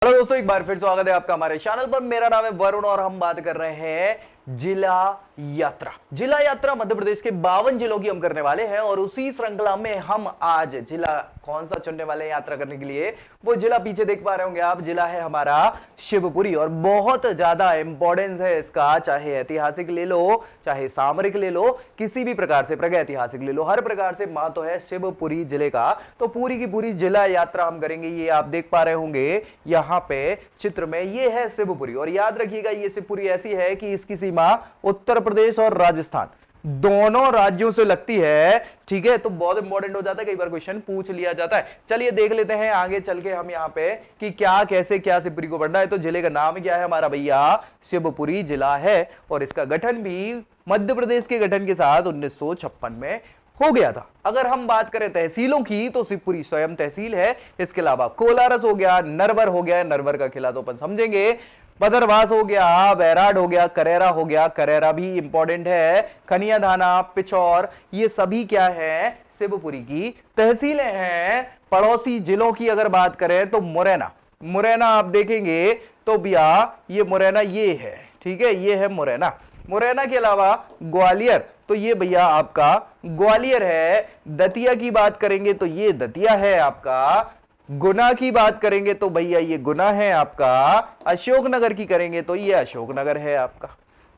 Hello दोस्तों, एक बार फिर स्वागत है आपका हमारे चैनल पर। मेरा नाम है वरुण और हम बात कर रहे हैं जिला यात्रा। जिला यात्रा मध्य प्रदेश के 52 जिलों की हम करने वाले हैं और उसी श्रृंखला में हम आज जिला कौन सा चुनने वाले हैं यात्रा करने के लिए। वो जिला पीछे देख पा रहे होंगे आप, जिला है हमारा शिवपुरी और बहुत ज्यादा इंपॉर्टेंस है इसका, चाहे ऐतिहासिक ले लो चाहे सामरिक ले लो, किसी भी प्रकार से प्रागैतिहासिक ले लो, हर प्रकार से मां तो है शिवपुरी जिले का। तो पूरी की पूरी जिला यात्रा हम करेंगे। ये आप देख पा रहे होंगे यहां पे चित्र में, ये है शिवपुरी और याद रखिएगा ये शिवपुरी ऐसी है कि इसकी सीमा उत्तर प्रदेश और राजस्थान दोनों राज्यों से लगती है। ठीक है, तो बहुत इंपॉर्टेंट हो जाता है, कई बार क्वेश्चन पूछ लिया जाता है। चलिए देख लेते हैं आगे चल के हम यहाँ पे कि क्या कैसे क्या शिवपुरी को बढ़ना है। तो जिले का नाम क्या है हमारा भैया, शिवपुरी जिला है और इसका गठन भी मध्य प्रदेश के गठन के साथ 1956 में हो गया था। अगर हम बात करें तहसीलों की तो शिवपुरी स्वयं तहसील है। इसके अलावा कोलारस हो गया, नरवर हो गया, नरवर का किला तो अपन समझेंगे, बदरवास हो गया, बैराड हो गया, करेरा हो गया, करेरा भी इंपॉर्टेंट है, खनियाधाना, पिछौर, ये सभी क्या है शिवपुरी की तहसीलें हैं। पड़ोसी जिलों की अगर बात करें तो मुरैना, मुरैना आप देखेंगे तो भैया ये मुरैना ये है, ठीक है, ये है मुरैना। मुरैना के अलावा ग्वालियर, तो ये भैया आपका ग्वालियर है। दतिया की बात करेंगे तो ये दतिया है आपका। गुना की बात करेंगे तो भैया ये गुना है आपका। अशोकनगर की करेंगे तो ये अशोकनगर है आपका,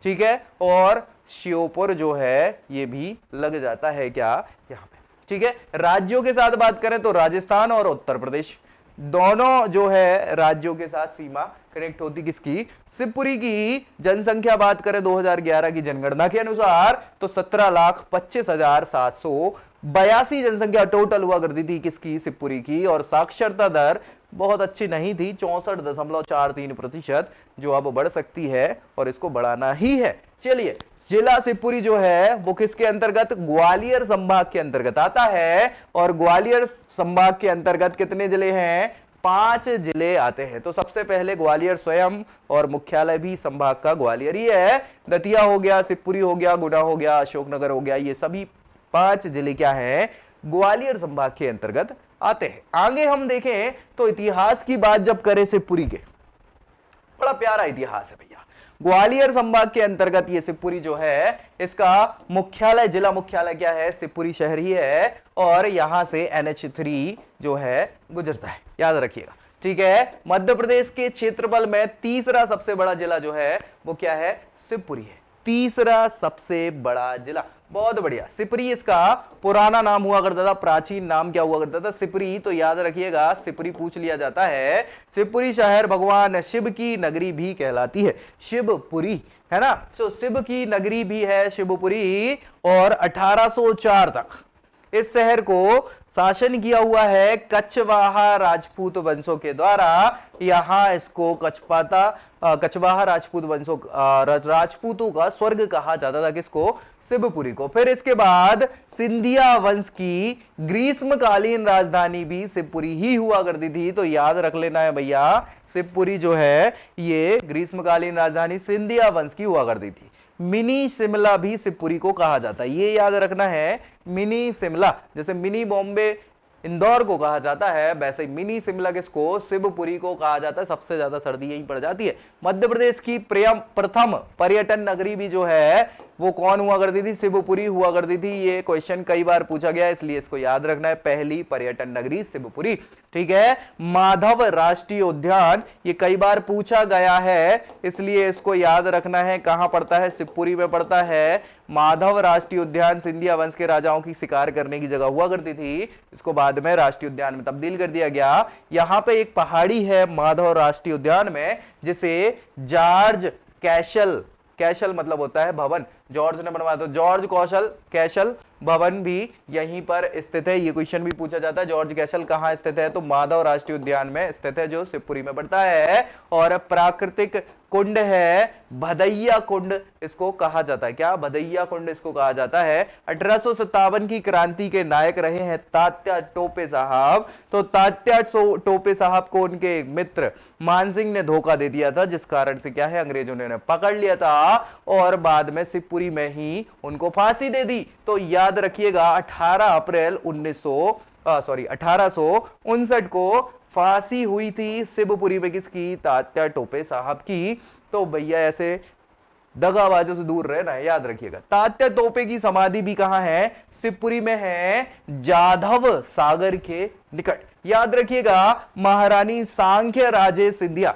ठीक है। और श्योपुर जो है ये भी लग जाता है क्या यहां पे, ठीक है। राज्यों के साथ बात करें तो राजस्थान और उत्तर प्रदेश दोनों जो है राज्यों के साथ सीमा कनेक्ट होती किसकी, शिवपुरी की। जनसंख्या बात करें 2011 की जनगणना के अनुसार तो 17,25,782 जनसंख्या टोटल हुआ करती थी किसकी, शिवपुरी की। और साक्षरता दर बहुत अच्छी नहीं थी, 64.43%, जो अब बढ़ सकती है और इसको बढ़ाना ही है। चलिए, जिला शिवपुरी जो है वो किसके अंतर्गत, ग्वालियर संभाग के अंतर्गत आता है। और ग्वालियर संभाग के अंतर्गत कितने जिले हैं, 5 जिले आते हैं। तो सबसे पहले ग्वालियर स्वयं और मुख्यालय भी संभाग का ग्वालियर ही है। दतिया हो गया, शिवपुरी हो गया, गुना हो गया, अशोकनगर हो गया, ये सभी 5 जिले क्या हैं, ग्वालियर संभाग के अंतर्गत आते हैं। आगे हम देखें तो इतिहास की बात जब करें शिवपुरी के, बड़ा प्यारा इतिहास है भैया। ग्वालियर संभाग के अंतर्गत ये शिवपुरी जो है, इसका मुख्यालय, जिला मुख्यालय क्या है, शिवपुरी शहर ही है। और यहां से NH3 जो है गुजरता है, याद रखिएगा, ठीक है। मध्य प्रदेश के क्षेत्रफल में तीसरा सबसे बड़ा जिला जो है वो क्या है, शिवपुरी है, तीसरा सबसे बड़ा जिला। बहुत बढ़िया। सिपरी इसका पुराना नाम हुआ करता था, प्राचीन नाम क्या हुआ करता था, सिपरी। तो याद रखिएगा, सिपरी पूछ लिया जाता है। शिवपुरी शहर भगवान शिव की नगरी भी कहलाती है, शिवपुरी, है ना। तो शिव की नगरी भी है शिवपुरी। और 1804 तक इस शहर को शासन किया हुआ है कछवाहा राजपूत वंशों के द्वारा। यहां इसको कछवाहा राजपूत वंशों, राजपूतों का स्वर्ग कहा जाता था किसको, शिवपुरी को। फिर इसके बाद सिंधिया वंश की ग्रीष्मकालीन राजधानी भी शिवपुरी ही हुआ करती थी। तो याद रख लेना है भैया, शिवपुरी जो है ये ग्रीष्मकालीन राजधानी सिंधिया वंश की हुआ करती थी। मिनी शिमला भी शिवपुरी को कहा जाता है, ये याद रखना है। मिनी शिमला, जैसे मिनी बॉम्बे इंदौर को कहा जाता है, वैसे मिनी शिमला किसको, शिवपुरी को कहा जाता है। सबसे ज्यादा सर्दी यहीं पड़ जाती है। मध्य प्रदेश की प्रथम पर्यटन नगरी भी जो है वो कौन हुआ करती थी, शिवपुरी हुआ करती थी। ये क्वेश्चन कई बार पूछा गया है, इसलिए इसको याद रखना है, पहली पर्यटन नगरी शिवपुरी, ठीक है। माधव राष्ट्रीय उद्यान, ये कई बार पूछा गया है, इसलिए इसको याद रखना है। कहां पड़ता है, शिवपुरी में पड़ता है। माधव राष्ट्रीय उद्यान सिंधिया वंश के राजाओं की शिकार करने की जगह हुआ करती थी, इसको बाद में राष्ट्रीय उद्यान में तब्दील कर दिया गया। यहां पे एक पहाड़ी है माधव राष्ट्रीय उद्यान में, जिसे जॉर्ज कैसल, कैसल मतलब होता है भवन, जॉर्ज ने बनवाया, तो जॉर्ज कौशल कैसल भवन भी यहीं पर स्थित है। ये क्वेश्चन भी पूछा जाता है, जॉर्ज कैसल कहां स्थित है, तो माधव राष्ट्रीय उद्यान में स्थित है, जो शिवपुरी में पड़ता है। और प्राकृतिक कुंड है भदैया कुंड, इसको कहा जाता है क्या, भदैया कुंड इसको कहा जाता है। 1857 की क्रांति के नायक रहे हैं तात्या टोपे साहब। तो तात्या टोपे साहब को उनके एक मित्र मानसिंह ने धोखा दे दिया था, जिस कारण से क्या है, अंग्रेजों ने पकड़ लिया था और बाद में शिवपुरी में ही उनको फांसी दे दी। तो याद रखिएगा 18 अप्रैल 1859 को फांसी हुई थी शिवपुरी में किसकी? तात्या टोपे साहब की। तो भैया ऐसे दगाबाजों से दूर रहना है, याद रखिएगा। तात्या टोपे की समाधि भी कहां है? शिवपुरी में है, जाधव सागर के निकट। याद रखिएगा, महारानी सांख्य राजे सिंधिया,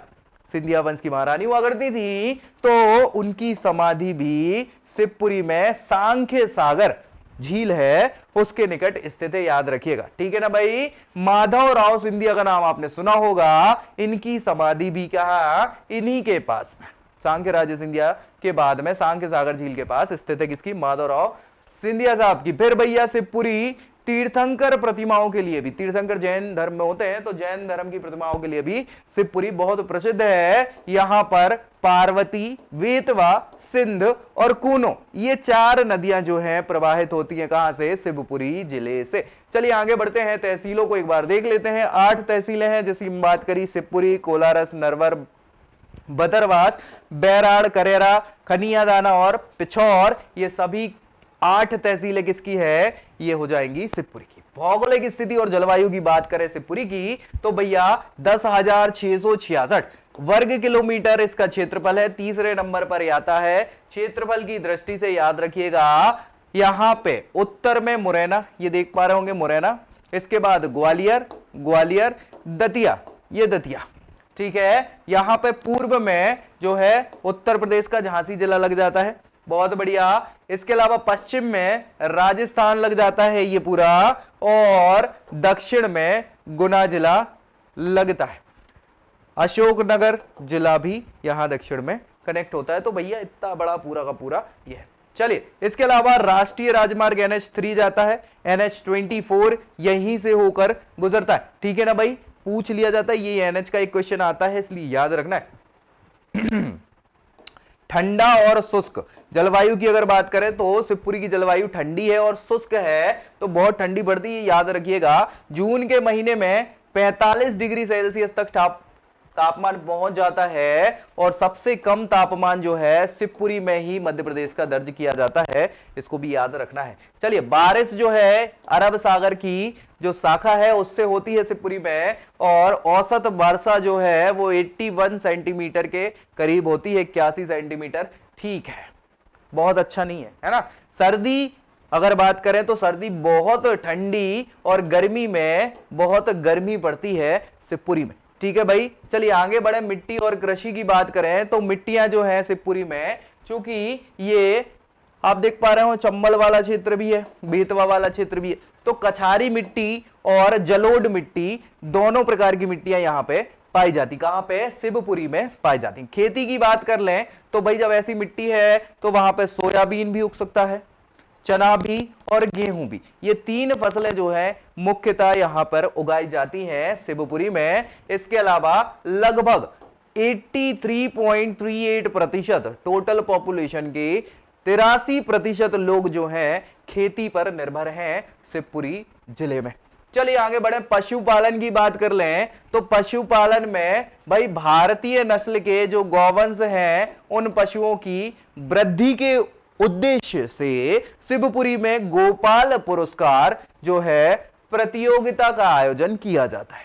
सिंधिया वंश की महारानी हुआ करती थी, तो उनकी समाधि भी शिवपुरी में सांख्य सागर झील है उसके निकट स्थित है, याद रखिएगा। ठीक है ना भाई। माधव राव सिंधिया का नाम आपने सुना होगा, इनकी समाधि भी कहां? इन्हीं के पास में, सांख्य राजे सिंधिया के बाद में सांख्य सागर झील के पास स्थित है किसकी? माधव राव सिंधिया साहब की। फिर भैया शिवपुरी तीर्थंकर प्रतिमाओं के लिए भी, तीर्थंकर जैन धर्म में होते हैं, तो जैन धर्म की प्रतिमाओं के लिए भी शिवपुरी बहुत प्रसिद्ध है। यहां पर पार्वती, वेतवा, सिंध और कूनो, ये 4 नदियां जो हैं प्रवाहित होती हैं कहां से? शिवपुरी जिले से। चलिए आगे बढ़ते हैं, तहसीलों को एक बार देख लेते हैं। 8 तहसीलें हैं जिसकी बात करी, शिवपुरी, कोलारस, नरवर, बदरवास, बैराड़, करेरा, खनियादाना और पिछौर, ये सभी 8 तहसीलें किसकी है? ये हो जाएंगी शिवपुरी की। भौगोलिक स्थिति और जलवायु की बात करें शिवपुरी की, तो भैया 10,666 वर्ग किलोमीटर इसका क्षेत्रफल है, तीसरे नंबर पर आता है क्षेत्रफल की दृष्टि से। याद रखिएगा, यहां पे उत्तर में मुरैना, ये देख पा रहे होंगे मुरैना, इसके बाद ग्वालियर, ग्वालियर, दतिया, ये दतिया, ठीक है। यहां पे पूर्व में जो है उत्तर प्रदेश का झांसी जिला लग जाता है, बहुत बढ़िया। इसके अलावा पश्चिम में राजस्थान लग जाता है ये पूरा, और दक्षिण में गुना जिला लगता है, अशोकनगर जिला भी यहां दक्षिण में कनेक्ट होता है। तो भैया इतना बड़ा पूरा का पूरा ये है। चलिए, इसके अलावा राष्ट्रीय राजमार्ग NH3 जाता है, NH24 यहीं से होकर गुजरता है। ठीक है ना भाई, पूछ लिया जाता है, ये NH का एक क्वेश्चन आता है, इसलिए याद रखना है। ठंडा और शुष्क जलवायु की अगर बात करें तो शिवपुरी की जलवायु ठंडी है और शुष्क है, तो बहुत ठंडी पड़ती है, याद रखिएगा। जून के महीने में 45 डिग्री सेल्सियस तक तापमान पहुंच जाता है, और सबसे कम तापमान जो है शिवपुरी में ही मध्य प्रदेश का दर्ज किया जाता है, इसको भी याद रखना है। चलिए, बारिश जो है अरब सागर की जो शाखा है उससे होती है शिवपुरी में, और औसत वर्षा जो है वो 81 सेंटीमीटर के करीब होती है, 81 सेंटीमीटर। ठीक है, बहुत अच्छा नहीं है, है ना। सर्दी अगर बात करें तो सर्दी बहुत ठंडी और गर्मी में बहुत गर्मी पड़ती है शिवपुरी में। ठीक है भाई, चलिए आगे बढ़े। मिट्टी और कृषि की बात करें तो मिट्टियां जो है शिवपुरी में, चूंकि ये आप देख पा रहे हो चंबल वाला क्षेत्र भी है, बेतवा वाला क्षेत्र भी है, तो कछारी मिट्टी और जलोढ़ मिट्टी दोनों प्रकार की मिट्टियां यहां पे पाई जाती। कहां पे? शिवपुरी में पाई जाती। खेती की बात कर लें तो भाई जब ऐसी मिट्टी है तो वहां पे सोयाबीन भी उग सकता है, चना भी और गेहूं भी, ये 3 फसलें जो है मुख्यतः यहां पर उगाई जाती हैं शिवपुरी में। इसके अलावा लगभग 83.38% टोटल पॉपुलेशन के 83% लोग जो हैं खेती पर निर्भर हैं शिवपुरी जिले में। चलिए आगे बढ़े, पशुपालन की बात कर लें तो पशुपालन में भाई भारतीय नस्ल के जो गौवंश हैं उन पशुओं की वृद्धि के उद्देश्य से शिवपुरी में गोपाल पुरस्कार जो है प्रतियोगिता का आयोजन किया जाता है।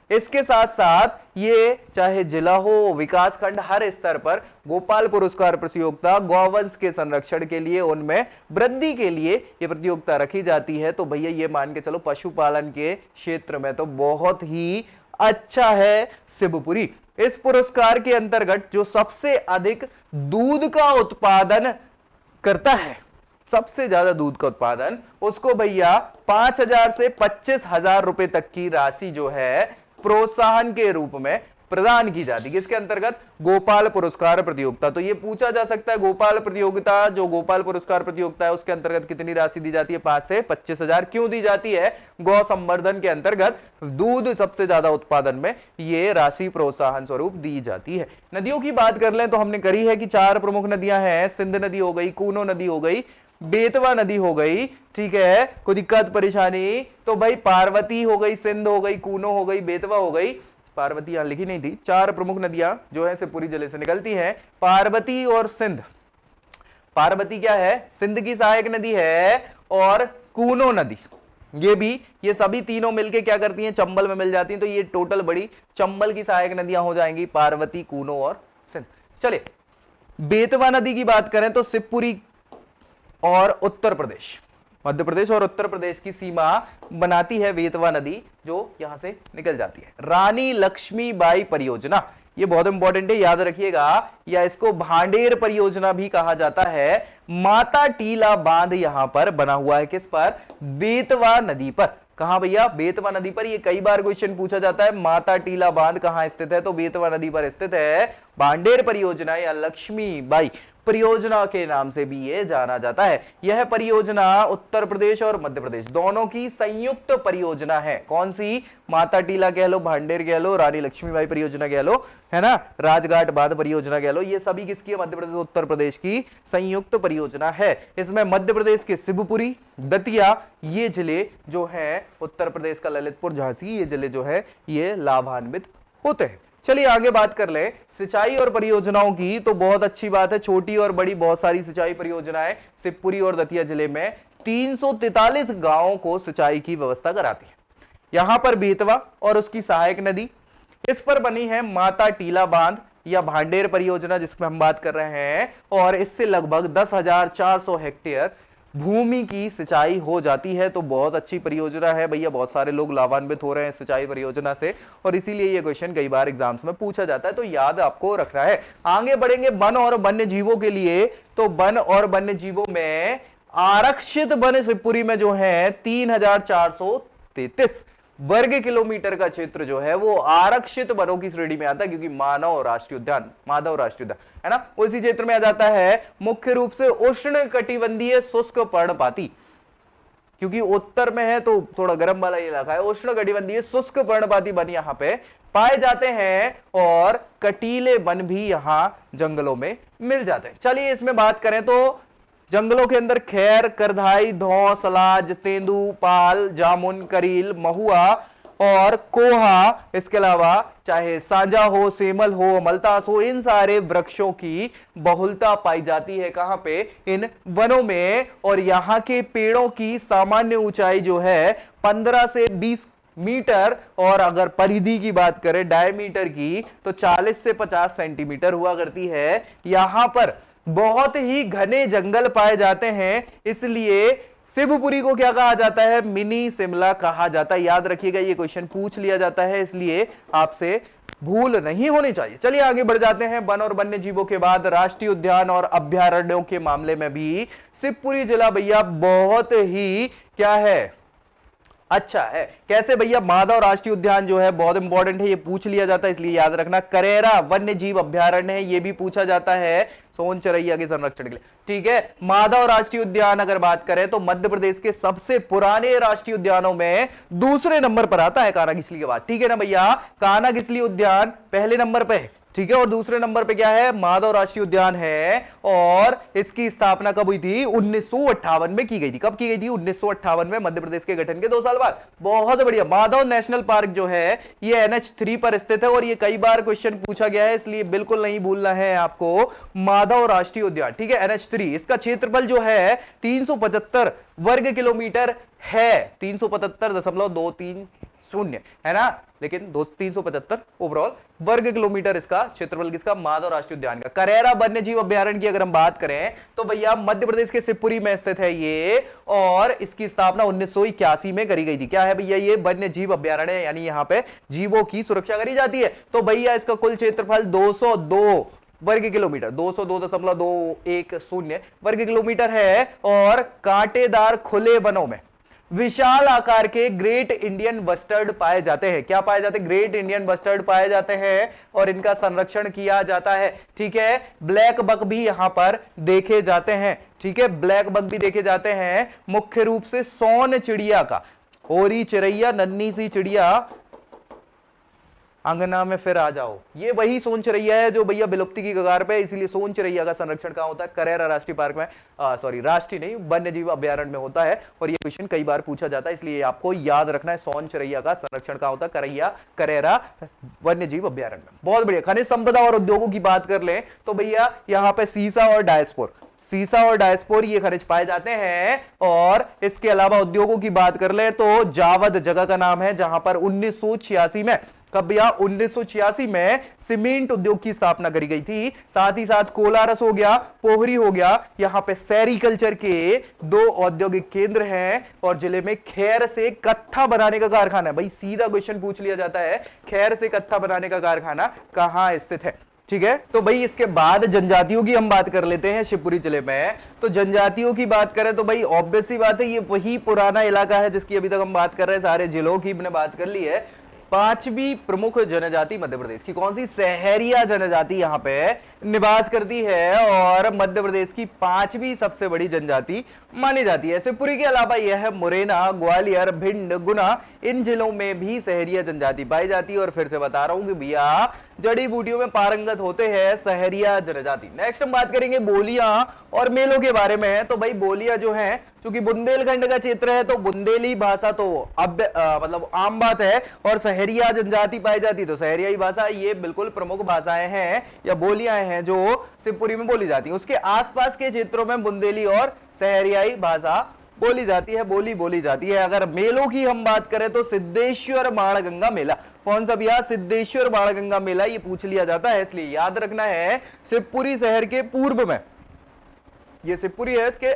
इसके साथ साथ ये चाहे जिला हो, विकास खंड, हर स्तर पर गोपाल पुरस्कार प्रतियोगिता गौवंश के संरक्षण के लिए, उनमें वृद्धि के लिए ये प्रतियोगिता रखी जाती है। तो भैया ये मान के चलो पशुपालन के क्षेत्र में तो बहुत ही अच्छा है शिवपुरी। इस पुरस्कार के अंतर्गत जो सबसे अधिक दूध का उत्पादन करता है, सबसे ज्यादा दूध का उत्पादन, उसको भैया 5,000 से 25,000 रुपए तक की राशि जो है प्रोत्साहन के रूप में प्रदान की जाती है। इसके अंतर्गत गोपाल पुरस्कार प्रतियोगिता। तो ये पूछा जा सकता है, गोपाल प्रतियोगिता जो गोपाल पुरस्कार प्रतियोगिता है उसके अंतर्गत कितनी राशि दी जाती है? 5 से 25,000। क्यों दी जाती है? गौ संवर्धन के अंतर्गत दूध सबसे ज्यादा उत्पादन में ये राशि प्रोत्साहन स्वरूप दी जाती है। नदियों की बात कर लें तो हमने करी है कि 4 प्रमुख नदियां हैं, सिंध नदी हो गई, कूनो नदी हो गई, बेतवा नदी हो गई। ठीक है, कोई दिक्कत परेशानी? तो भाई पार्वती हो गई, सिंध हो गई, कूनो हो गई, बेतवा हो गई। पार्वती यहां लिखी नहीं थी। 4 प्रमुख नदियां जो है शिवपुरी जिले से निकलती हैं, पार्वती और सिंध। पार्वती क्या है? सिंध की सहायक नदी है, और कूनो नदी ये भी, ये सभी तीनों मिलके क्या करती हैं, चंबल में मिल जाती हैं। तो ये टोटल बड़ी चंबल की सहायक नदियां हो जाएंगी, पार्वती, कूनो और सिंध। चलिए बेतवा नदी की बात करें तो शिवपुरी और उत्तर प्रदेश, मध्य प्रदेश और उत्तर प्रदेश की सीमा बनाती है बेतवा नदी, जो यहां से निकल जाती है। रानी लक्ष्मीबाई परियोजना, ये बहुत इंपॉर्टेंट है, याद रखिएगा, या इसको भांडेर परियोजना भी कहा जाता है। माता टीला बांध यहां पर बना हुआ है, किस पर, बेतवा नदी पर। कहां भैया, बेतवा नदी पर। ये कई बार क्वेश्चन पूछा जाता है, माता टीला बांध कहां स्थित है, तो बेतवा नदी पर स्थित है। भांडेर परियोजना या लक्ष्मीबाई परियोजना के नाम से भी ये जाना जाता है। यह परियोजना उत्तर प्रदेश और मध्य प्रदेश दोनों की संयुक्त परियोजना है। कौन सी, माता टीला कह लो, भांडेर कह लो, रानी लक्ष्मीबाई परियोजना कह लो, है ना, राजघाट बांध परियोजना कह लो, ये सभी किसकी है, मध्य प्रदेश उत्तर प्रदेश की संयुक्त परियोजना है। इसमें मध्य प्रदेश के शिवपुरी, दतिया, ये जिले जो है, उत्तर प्रदेश का ललितपुर, झांसी, ये जिले जो है ये लाभान्वित होते हैं। चलिए आगे बात कर ले सिंचाई और परियोजनाओं की। तो बहुत अच्छी बात है, छोटी और बड़ी बहुत सारी सिंचाई परियोजनाएं शिवपुरी और दतिया जिले में 343 गांवों को सिंचाई की व्यवस्था कराती है। यहां पर बेतवा और उसकी सहायक नदी, इस पर बनी है माता टीला बांध या भांडेर परियोजना जिसमें हम बात कर रहे हैं, और इससे लगभग 10,400 हेक्टेयर भूमि की सिंचाई हो जाती है। तो बहुत अच्छी परियोजना है भैया, बहुत सारे लोग लाभान्वित हो रहे हैं सिंचाई परियोजना से, और इसीलिए ये क्वेश्चन कई बार एग्जाम्स में पूछा जाता है, तो याद आपको रखना है। आगे बढ़ेंगे वन और वन्य जीवों के लिए। तो वन और वन्य जीवों में आरक्षित वन शिवपुरी में जो है 3,433 वर्ग किलोमीटर का क्षेत्र जो है वो आरक्षित वनों की श्रेणी में आता है, क्योंकि माधव राष्ट्रीय उद्यान है ना, उसी क्षेत्र में आ जाता है। मुख्य रूप से उष्ण कटिबंधीय शुष्क पर्णपाती, क्योंकि उत्तर में है तो थोड़ा गर्म वाला इलाका है, उष्ण कटिबंधीय शुष्क पर्णपाती वन यहां पे पाए जाते हैं, और कटीले वन भी यहां जंगलों में मिल जाते हैं। चलिए इसमें बात करें तो जंगलों के अंदर खैर, करधाई, धौ, सलाज, तेंदू, पाल, जामुन, करील, महुआ और कोहा, इसके अलावा चाहे साजा हो, सेमल हो, अमलतास हो, इन सारे वृक्षों की बहुलता पाई जाती है। कहां पे, इन वनों में। और यहां के पेड़ों की सामान्य ऊंचाई जो है 15 से 20 मीटर, और अगर परिधि की बात करें डायमीटर की तो 40 से 50 सेंटीमीटर हुआ करती है। यहां पर बहुत ही घने जंगल पाए जाते हैं, इसलिए शिवपुरी को क्या कहा जाता है, मिनी शिमला कहा जाता है। याद रखिएगा, ये क्वेश्चन पूछ लिया जाता है, इसलिए आपसे भूल नहीं होनी चाहिए। चलिए आगे बढ़ जाते हैं। वन और वन्य जीवों के बाद राष्ट्रीय उद्यान और अभ्यारण्यों के मामले में भी शिवपुरी जिला भैया बहुत ही क्या है, अच्छा है। कैसे भैया, माधव राष्ट्रीय उद्यान जो है बहुत इंपॉर्टेंट है, ये पूछ लिया जाता है, इसलिए याद रखना। करेरा वन्य जीव अभ्यारण्य है, ये भी पूछा जाता है सोन चरैया के संरक्षण के लिए, ठीक है। माधव राष्ट्रीय उद्यान अगर बात करें तो मध्य प्रदेश के सबसे पुराने राष्ट्रीय उद्यानों में दूसरे नंबर पर आता है कान्हा-किसली के बाद, ठीक है ना भैया। कान्हा-किसली उद्यान पहले नंबर पे है, ठीक है, और दूसरे नंबर पे क्या है, माधव राष्ट्रीय उद्यान है। और इसकी स्थापना कब हुई थी, 1958 में की गई थी। कब की गई थी, 1958 में, मध्य प्रदेश के गठन के 2 साल बाद। बहुत बढ़िया। माधव नेशनल पार्क जो है ये NH3 पर स्थित है, और ये कई बार क्वेश्चन पूछा गया है, इसलिए बिल्कुल नहीं भूलना है आपको माधव राष्ट्रीय उद्यान, ठीक है, NH3। इसका क्षेत्रफल जो है 375 वर्ग किलोमीटर है, 375.230 है ना, लेकिन 375 ओवरऑल वर्ग किलोमीटर इसका क्षेत्रफल किसका, माधव राष्ट्रीय उद्यान का। करेरा वन्य जीव अभ्यारण्य की अगर हम बात करें तो भैया मध्य प्रदेश के शिवपुरी में स्थित है ये, और इसकी स्थापना 1981 में करी गई थी। क्या है भैया, ये वन्य जीव अभ्यारण्य, यानी यहां पे जीवों की सुरक्षा करी जाती है। तो भैया इसका कुल क्षेत्रफल 202 वर्ग किलोमीटर, 202.210 वर्ग किलोमीटर है, और कांटेदार खुले वनों में विशाल आकार के ग्रेट इंडियन बस्टर्ड पाए जाते हैं। क्या पाए जाते हैं, ग्रेट इंडियन बस्टर्ड पाए जाते हैं, और इनका संरक्षण किया जाता है, ठीक है। ब्लैक बक भी यहां पर देखे जाते हैं, ठीक है, ब्लैक बक भी देखे जाते हैं। मुख्य रूप से सोन चिड़िया का, होरी चिड़ैया, नन्ही सी चिड़िया, अंगना में फिर आ जाओ, ये वही सोन चिड़ैया है जो भैया विलुप्ति की कगार पे, इसीलिए सोन चिड़ैया का संरक्षण कहां होता है, करेरा राष्ट्रीय पार्क में, सॉरी राष्ट्रीय नहीं, वन्य जीव अभ्यारण्य में होता है। और ये क्वेश्चन कई बार पूछा जाता है, इसलिए आपको याद रखना है, सोन चिड़ैया का संरक्षण कहां होता है, करेरा वन्य जीव अभ्यारण्य में। बहुत बढ़िया। खनिज संपदा और उद्योगों की बात कर ले तो भैया यहाँ पे सीसा और डायस्पोर, सीसा और डायस्पोर ये खनिज पाए जाते हैं। और इसके अलावा उद्योगों की बात कर ले तो जावद जगह का नाम है जहां पर 1986 में, कब भैया 1986 में सीमेंट उद्योग की स्थापना करी गई थी। साथ ही साथ कोलारस हो गया, पोहरी हो गया, यहां पे सेरिकल्चर के 2 औद्योगिक केंद्र हैं। और जिले में खैर से कत्था बनाने का कारखाना है। भाई सीधा क्वेश्चन पूछ लिया जाता है, खैर से कत्था बनाने का कारखाना कहां स्थित है। ठीक है, तो भाई इसके बाद जनजातियों की हम बात कर लेते हैं शिवपुरी जिले में। तो जनजातियों की बात करें तो भाई ऑब्वियस सी बात है, ये वही पुराना इलाका है जिसकी अभी तक हम बात कर रहे हैं। सारे जिलों की मैंने बात कर ली है। 5वीं प्रमुख जनजाति मध्य प्रदेश की कौन सी? सहरिया जनजाति यहां पे निवास करती है और मध्य प्रदेश की 5वीं सबसे बड़ी जनजाति मानी जाती है। शिवपुरी के अलावा यह मुरैना, ग्वालियर, भिंड, गुना, इन जिलों में भी सहरिया जनजाति पाई जाती है। और फिर से बता रहा हूं कि भैया जड़ी बूटियों में पारंगत होते हैं सहरिया जनजाति। नेक्स्ट हम बात करेंगे बोलियां और मेलों के बारे में। तो भाई बोलियां जो है, क्योंकि बुंदेलखंड का क्षेत्र है तो बुंदेली भाषा तो अब मतलब आम बात है। और सहरिया जनजाति पाई जाती तो सहरियाई भाषा, ये बिल्कुल प्रमुख भाषाएं हैं या बोलियां हैं जो शिवपुरी में बोली जाती है। उसके आसपास के क्षेत्रों में बुंदेली और सहरियाई भाषा बोली जाती है, बोली जाती है। अगर मेलों की हम बात करें तो सिद्धेश्वर बाणगंगा मेला, कौन सा भैया? सिद्धेश्वर बाणगंगा मेला, ये पूछ लिया जाता है, इसलिए याद रखना है। शिवपुरी शहर के पूर्व में, ये शिवपुरी है, इसके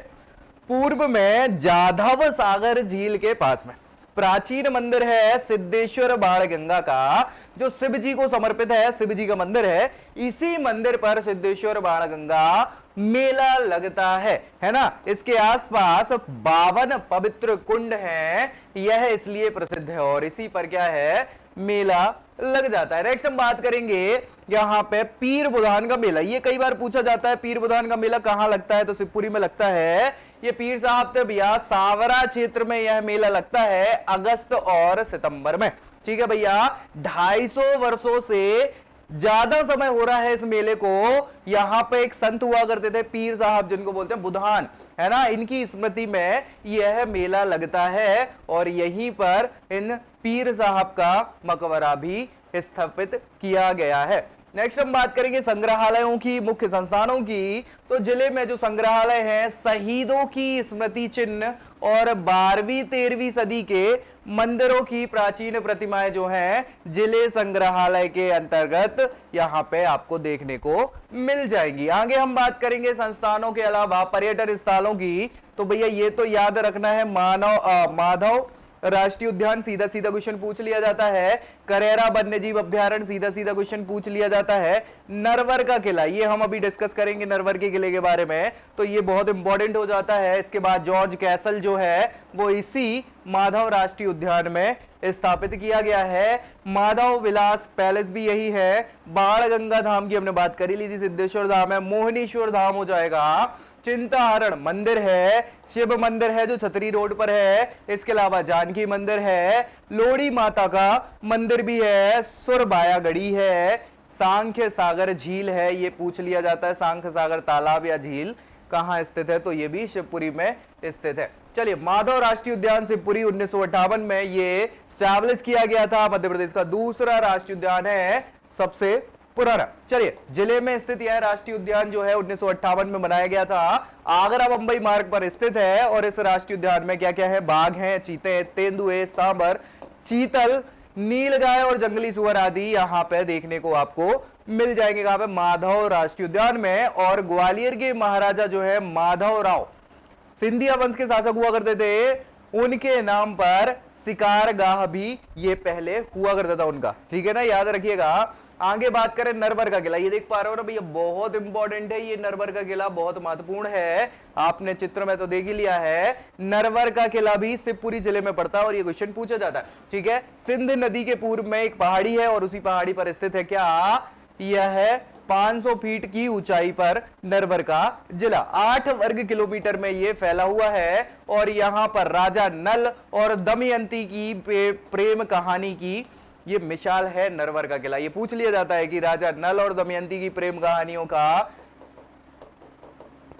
पूर्व में जाधव सागर झील के पास में प्राचीन मंदिर है सिद्धेश्वर बाणगंगा का, जो शिव जी को समर्पित है, शिव जी का मंदिर है। इसी मंदिर पर सिद्धेश्वर बाणगंगा मेला लगता है ना। इसके आसपास 52 पवित्र कुंड हैं, यह इसलिए प्रसिद्ध है और इसी पर क्या है? मेला लग जाता है। नेक्स्ट हम बात करेंगे यहां पे पीर बुधान का मेला। ये कई बार पूछा जाता है पीर बुधान का मेला कहां लगता है, तो शिवपुरी में लगता है। ये पीर साहब थे भैया, सांवरा क्षेत्र में यह मेला लगता है अगस्त और सितंबर में। ठीक है भैया, 250 वर्षों से ज्यादा समय हो रहा है इस मेले को। यहां पे एक संत हुआ करते थे पीर साहब, जिनको बोलते हैं बुधान, है ना, इनकी स्मृति में यह मेला लगता है। और यहीं पर इन पीर साहब का मकबरा भी स्थापित किया गया है। नेक्स्ट हम बात करेंगे संग्रहालयों की, मुख्य संस्थानों की। तो जिले में जो संग्रहालय हैं, शहीदों की स्मृति चिन्ह और 12वीं 13वीं सदी के मंदिरों की प्राचीन प्रतिमाएं जो हैं, जिले संग्रहालय के अंतर्गत यहां पे आपको देखने को मिल जाएंगी। आगे हम बात करेंगे संस्थानों के अलावा पर्यटन स्थलों की। तो भैया ये तो याद रखना है, माधव राष्ट्रीय उद्यान, सीधा सीधा क्वेश्चन पूछ लिया जाता है। करेरा वन्यजीव अभ्यारण्य, सीधा सीधा क्वेश्चन पूछ लिया जाता है। नरवर का किला, ये हम अभी डिस्कस करेंगे नरवर के किले के बारे में, तो ये बहुत इंपॉर्टेंट हो जाता है। इसके बाद जॉर्ज कैसल जो है वो इसी माधव राष्ट्रीय उद्यान में स्थापित किया गया है। माधव विलास पैलेस भी यही है। बाणगंगा धाम की हमने बात करी ली थी, सिद्धेश्वर धाम है। मोहनीश्वर धाम हो जाएगा। चिंताहरण मंदिर है, शिव मंदिर है जो छतरी रोड पर है। इसके अलावा जानकी मंदिर है, लोड़ी माता का मंदिर भी है, सुरबाया गढ़ी है, सांख्य सागर झील है, ये पूछ लिया जाता है सांख्य सागर तालाब या झील कहां स्थित है, तो ये भी शिवपुरी में स्थित है। चलिए, माधव राष्ट्रीय उद्यान शिवपुरी 1958 में ये स्टैब्लिश किया गया था। मध्य प्रदेश का दूसरा राष्ट्रीय उद्यान है, सबसे पुराना। चलिए, जिले में स्थित यह राष्ट्रीय उद्यान जो है 1958 में बनाया गया था, आगरा बंबई मार्ग पर स्थित है। और इस राष्ट्रीय उद्यान में क्या क्या है? बाघ हैं, चीते हैं, तेंदुए, सांबर, चीतल, नीलगाय और जंगली सुअर आदि यहाँ पे देखने को आपको मिल जाएंगे। कहां पे? माधव राष्ट्रीय उद्यान में। और ग्वालियर के महाराजा जो है माधव राव सिंधिया वंश के शासक हुआ करते थे, उनके नाम पर शिकारगाह भी ये पहले हुआ करता था उनका। ठीक है ना, याद रखिएगा। आगे बात करें नरवर का किला, ये देख पा रहे हो ना भैया, बहुत इंपॉर्टेंट है ये नरवर का किला, बहुत महत्वपूर्ण है। आपने चित्र में तो देख ही लिया है। नरवर का किला भी शिवपुरी जिले में पड़ता है और ये क्वेश्चन पूछा जाता है। ठीक है, सिंध नदी के पूर्व में एक पहाड़ी है और उसी पहाड़ी पर स्थित है क्या? यह है 500 फीट की ऊंचाई पर नरवर का जिला, 8 वर्ग किलोमीटर में यह फैला हुआ है। और यहां पर राजा नल और दमयंती की प्रेम कहानी की ये मिसाल है नरवर का किला। ये पूछ लिया जाता है कि राजा नल और दमयंती की प्रेम कहानियों का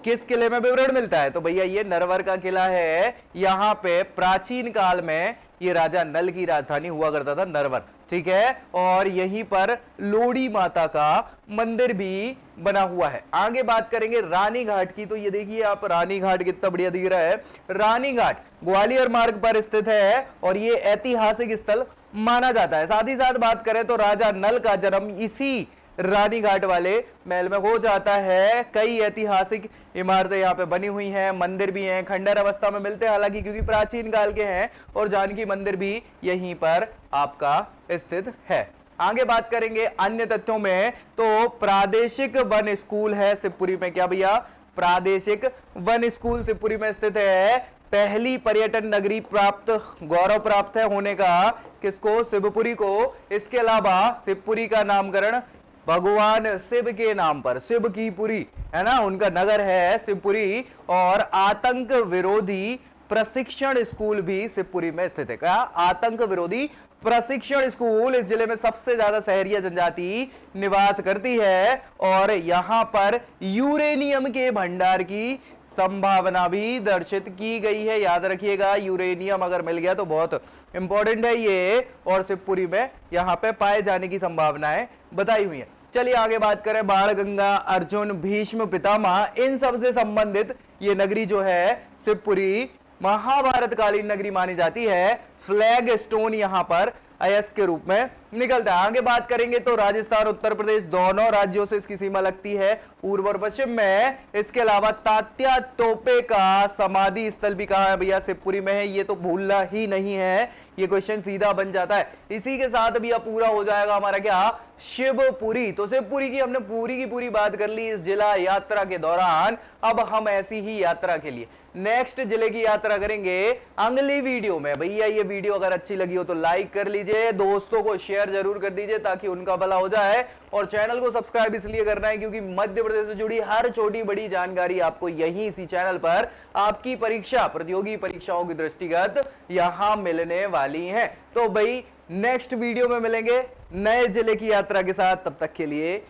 किस किले में विवरण मिलता है? तो भैया ये नरवर का किला है। यहां पे प्राचीन काल में ये राजा नल की राजधानी हुआ करता था नरवर। ठीक है, और यहीं पर लोड़ी माता का मंदिर भी बना हुआ है। आगे बात करेंगे रानी घाट की, तो ये देखिए आप रानी घाट कितना बढ़िया दिख रहा है। रानी घाट ग्वालियर मार्ग पर स्थित है और ये ऐतिहासिक स्थल माना जाता है। साथ ही साथ बात करें तो राजा नल का जन्म इसी रानी घाट वाले महल में हो जाता है। कई ऐतिहासिक इमारतें यहाँ पे बनी हुई हैं, मंदिर भी हैं, खंडर अवस्था में मिलते हैं हालांकि क्योंकि प्राचीन काल के हैं, और जानकी मंदिर भी यहीं पर आपका स्थित है। आगे बात करेंगे अन्य तथ्यों में, तो प्रादेशिक वन स्कूल है शिवपुरी में। क्या भैया? प्रादेशिक वन स्कूल शिवपुरी में स्थित है। पहली पर्यटन नगरी प्राप्त, गौरव प्राप्त है होने का किसको? शिवपुरी को। इसके अलावा शिवपुरी का नामकरण भगवान शिव के नाम पर, शिव की पुरी है ना, उनका नगर है शिवपुरी। और आतंक विरोधी प्रशिक्षण स्कूल भी शिवपुरी में स्थित है। क्या? आतंक विरोधी प्रशिक्षण स्कूल। इस जिले में सबसे ज्यादा शहरीय जनजाति निवास करती है और यहां पर यूरेनियम के भंडार की संभावना भी दर्शित की गई है। याद रखिएगा, यूरेनियम अगर मिल गया तो बहुत इंपॉर्टेंट है ये, और शिवपुरी में यहां पे पाए जाने की संभावनाएं बताई हुई है। चलिए आगे बात करें, बाण गंगा, अर्जुन, भीष्म पितामह, इन सब से संबंधित ये नगरी जो है शिवपुरी महाभारत कालीन नगरी मानी जाती है। फ्लैग स्टोन यहां पर अयस्क के रूप में निकलता है। आगे बात करेंगे तो राजस्थान उत्तर प्रदेश दोनों राज्यों से इसकी सीमा लगती है, पूर्व और पश्चिम में। इसके अलावा तात्या टोपे का समाधि स्थल भी कहां है भैया? शिवपुरी में है। ये तो भूलना ही नहीं है, ये क्वेश्चन सीधा बन जाता है। इसी के साथ भी अब पूरा हो जाएगा हमारा क्या? शिवपुरी। तो शिवपुरी की हमने पूरी की पूरी बात कर ली इस जिला यात्रा के दौरान। अब हम ऐसी ही यात्रा के लिए नेक्स्ट जिले की यात्रा करेंगे अगली वीडियो में। भैया ये वीडियो अगर अच्छी लगी हो तो लाइक कर लीजिए, दोस्तों को शेयर जरूर कर दीजिए ताकि उनका भला हो जाए, और चैनल को सब्सक्राइब इसलिए करना है क्योंकि मध्य प्रदेश से जुड़ी हर छोटी बड़ी जानकारी आपको यही इसी चैनल पर आपकी परीक्षा, प्रतियोगी परीक्षाओं की दृष्टिगत यहां मिलने वाली है। तो भाई नेक्स्ट वीडियो में मिलेंगे नए जिले की यात्रा के साथ, तब तक के लिए